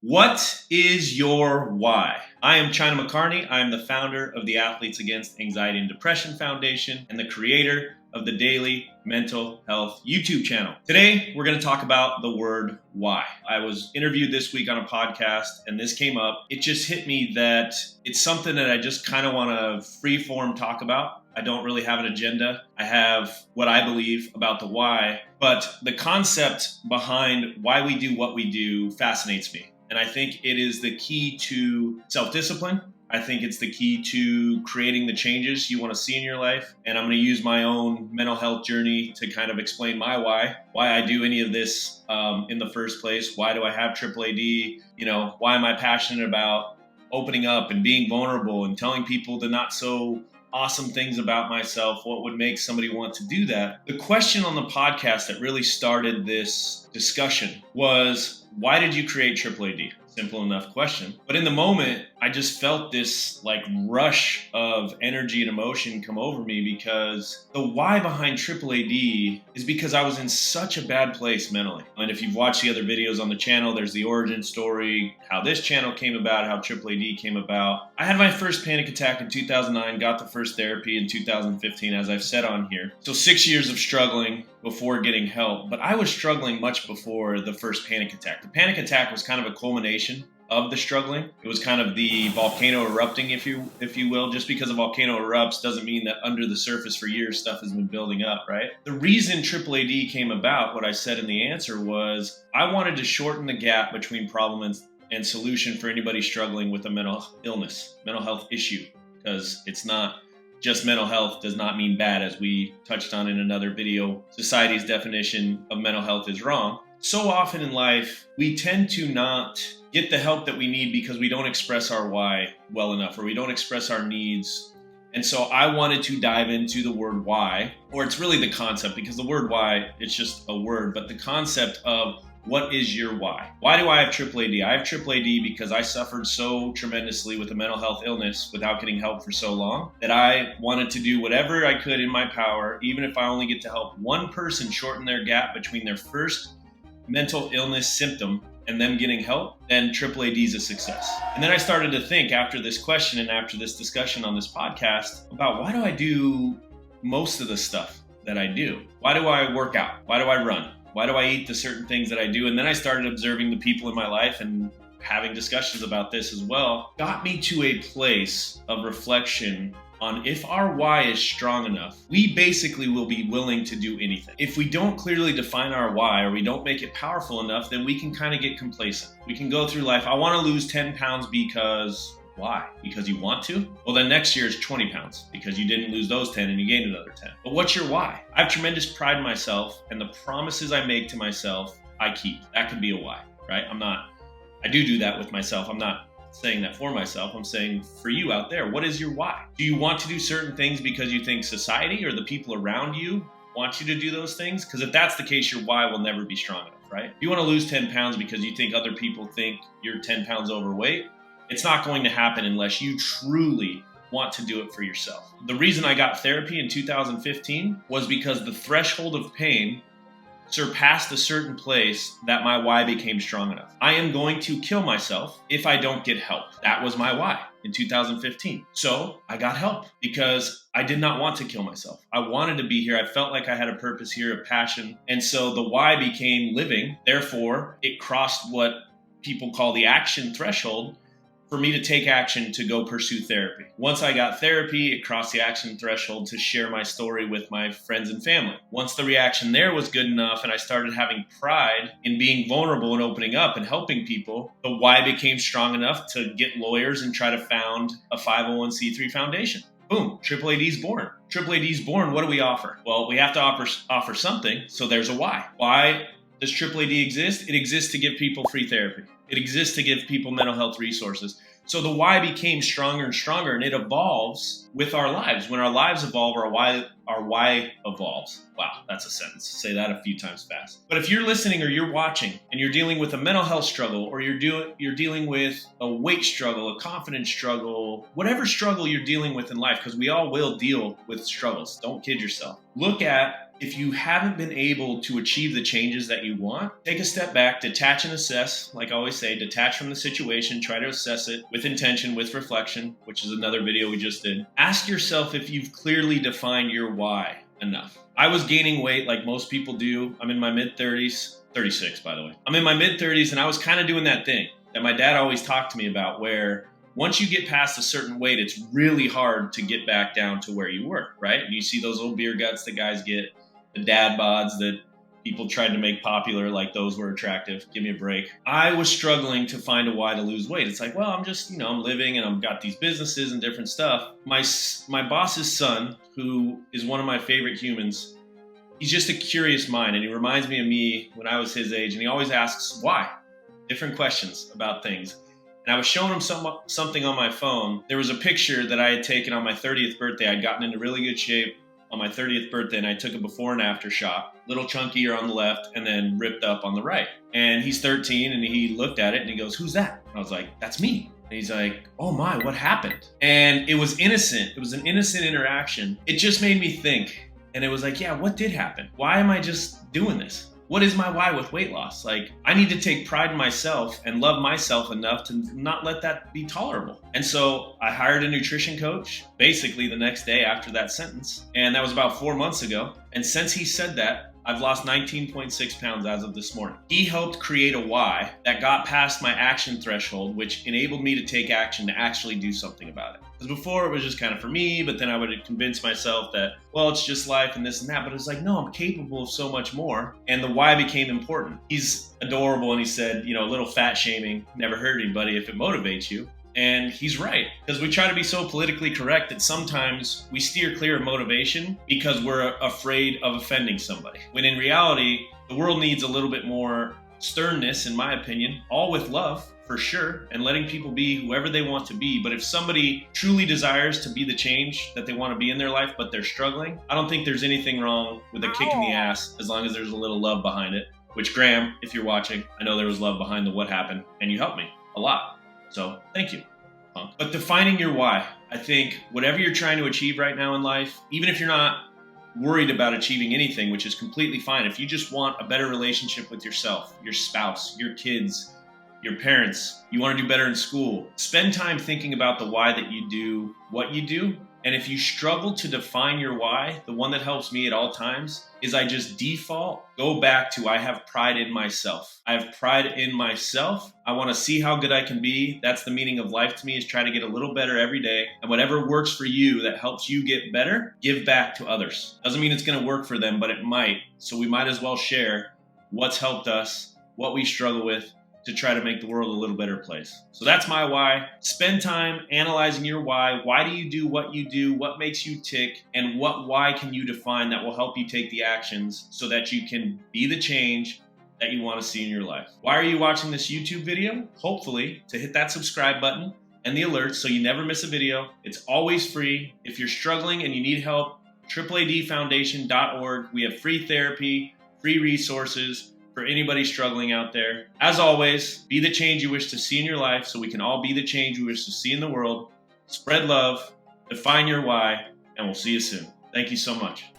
What is your why? I am China McCarney. I am the founder of the Athletes Against Anxiety and Depression Foundation and the creator of the Daily Mental Health YouTube channel. Today, we're going to talk about the word why. I was interviewed this week on a podcast and this came up. It just hit me that it's something that I just kind of want to free-form talk about. I don't really have an agenda. I have what I believe about the why, but the concept behind why we do what we do fascinates me. And I think it is the key to self-discipline. I think it's the key to creating the changes you want to see in your life. And I'm going to use my own mental health journey to kind of explain my why I do any of this in the first place. Why do I have AAAD? Why am I passionate about opening up and being vulnerable and telling people the not so awesome things about myself? What would make somebody want to do that? The question on the podcast that really started this discussion was, why did you create AAAD? Simple enough question. But in the moment, I just felt this rush of energy and emotion come over me because the why behind AAAD is because I was in such a bad place mentally. And if you've watched the other videos on the channel, there's the origin story, how this channel came about, how AAAD came about. I had my first panic attack in 2009, got the first therapy in 2015, as I've said on here. So 6 years of struggling before getting help, but I was struggling much before the first panic attack. The panic attack was kind of a culmination of the struggling. It was kind of the volcano erupting, if you will. Just because a volcano erupts doesn't mean that under the surface for years stuff has been building up, right? The reason AAAD came about, what I said in the answer was, I wanted to shorten the gap between problem and solution for anybody struggling with a mental illness, mental health issue, because it's not just mental health does not mean bad, as we touched on in another video. Society's definition of mental health is wrong. So often in life, we tend to not get the help that we need because we don't express our why well enough, or we don't express our needs. And so I wanted to dive into the word why, or it's really the concept, because the word why, it's just a word, but the concept of what is your why? Why do I have AAAD? I have AAAD because I suffered so tremendously with a mental health illness without getting help for so long that I wanted to do whatever I could in my power, even if I only get to help one person shorten their gap between their first mental illness symptom and them getting help, then AAAD is a success. And then I started to think after this question and after this discussion on this podcast about, why do I do most of the stuff that I do? Why do I work out? Why do I run? Why do I eat the certain things that I do? And then I started observing the people in my life and having discussions about this as well. Got me to a place of reflection on, if our why is strong enough, we basically will be willing to do anything. If we don't clearly define our why, or we don't make it powerful enough, then we can kind of get complacent. We can go through life, I want to lose 10 pounds because... Why? Because you want to? Well, then next year is 20 pounds because you didn't lose those 10 and you gained another 10. But what's your why? I have tremendous pride in myself, and the promises I make to myself, I keep. That could be a why, right? I do that with myself. I'm not saying that for myself. I'm saying for you out there, what is your why? Do you want to do certain things because you think society or the people around you want you to do those things? Because if that's the case, your why will never be strong enough, right? If you want to lose 10 pounds because you think other people think you're 10 pounds overweight, it's not going to happen unless you truly want to do it for yourself. The reason I got therapy in 2015 was because the threshold of pain surpassed a certain place that my why became strong enough. I am going to kill myself if I don't get help. That was my why in 2015. So I got help because I did not want to kill myself. I wanted to be here. I felt like I had a purpose here, a passion. And so the why became living. Therefore, it crossed what people call the action threshold for me to take action to go pursue therapy. Once I got therapy, it crossed the action threshold to share my story with my friends and family. Once the reaction there was good enough and I started having pride in being vulnerable and opening up and helping people, the why became strong enough to get lawyers and try to found a 501c3 foundation. Boom, AAAD's born. AAAD's born, what do we offer? Well, we have to offer something, so there's a why. Why does AAAD exist? It exists to give people free therapy. It exists to give people mental health resources. So the why became stronger and stronger, and it evolves with our lives. When our lives evolve, our why evolves. Wow, that's a sentence. Say that a few times fast. But if you're listening or you're watching and you're dealing with a mental health struggle, or you're dealing with a weight struggle, a confidence struggle, whatever struggle you're dealing with in life, because we all will deal with struggles. Don't kid yourself. Look at if you haven't been able to achieve the changes that you want, take a step back, detach and assess. Like I always say, detach from the situation, try to assess it with intention, with reflection, which is another video we just did. Ask yourself if you've clearly defined your why enough. I was gaining weight like most people do. I'm in my mid-30s, 36 by the way. I'm in my mid-30s and I was kind of doing that thing that my dad always talked to me about, where once you get past a certain weight, it's really hard to get back down to where you were, right? And you see those little beer guts that guys get, the dad bods that people tried to make popular, like those were attractive. Give me a break. I was struggling to find a why to lose weight. It's like, well, I'm just, I'm living and I've got these businesses and different stuff. My boss's son, who is one of my favorite humans, he's just a curious mind, and he reminds me of me when I was his age, and he always asks why, different questions about things. And I was showing him something on my phone. There was a picture that I had taken on my 30th birthday. I'd gotten into really good shape on my 30th birthday, and I took a before and after shot, little chunkier on the left and then ripped up on the right. And he's 13 and he looked at it and he goes, "Who's that?" And I was like, "That's me." And he's like, "Oh my, what happened?" And it was innocent. It was an innocent interaction. It just made me think. And it was like, yeah, what did happen? Why am I just doing this? What is my why with weight loss? Like, I need to take pride in myself and love myself enough to not let that be tolerable. And so I hired a nutrition coach basically the next day after that sentence. And that was about 4 months ago. And since he said that, I've lost 19.6 pounds as of this morning. He helped create a why that got past my action threshold, which enabled me to take action to actually do something about it. Because before it was just kind of for me, but then I would convince myself that, well, it's just life and this and that. But it's like, no, I'm capable of so much more. And the why became important. He's adorable. And he said, a little fat shaming never hurt anybody if it motivates you. And he's right, because we try to be so politically correct that sometimes we steer clear of motivation because we're afraid of offending somebody. When in reality, the world needs a little bit more sternness, in my opinion, all with love, for sure, and letting people be whoever they want to be. But if somebody truly desires to be the change that they want to be in their life, but they're struggling, I don't think there's anything wrong with a kick in the ass as long as there's a little love behind it. Which, Graham, if you're watching, I know there was love behind the what happened, and you helped me a lot. So thank you. But defining your why, I think whatever you're trying to achieve right now in life, even if you're not worried about achieving anything, which is completely fine. If you just want a better relationship with yourself, your spouse, your kids, your parents, you want to do better in school, spend time thinking about the why that you do what you do. And if you struggle to define your why, the one that helps me at all times is I just go back to I have pride in myself. I have pride in myself. I want to see how good I can be. That's the meaning of life to me, is try to get a little better every day. And whatever works for you that helps you get better, give back to others. Doesn't mean it's going to work for them, but it might. So we might as well share what's helped us, what we struggle with, to try to make the world a little better place. So that's my why. Spend time analyzing your why. Why do you do what you do? What makes you tick? And what why can you define that will help you take the actions so that you can be the change that you want to see in your life? Why are you watching this YouTube video? Hopefully to hit that subscribe button and the alerts so you never miss a video. It's always free. If you're struggling and you need help, AAADfoundation.org. We have free therapy, free resources for anybody struggling out there. As always, be the change you wish to see in your life so we can all be the change we wish to see in the world. Spread love, define your why, and we'll see you soon. Thank you so much.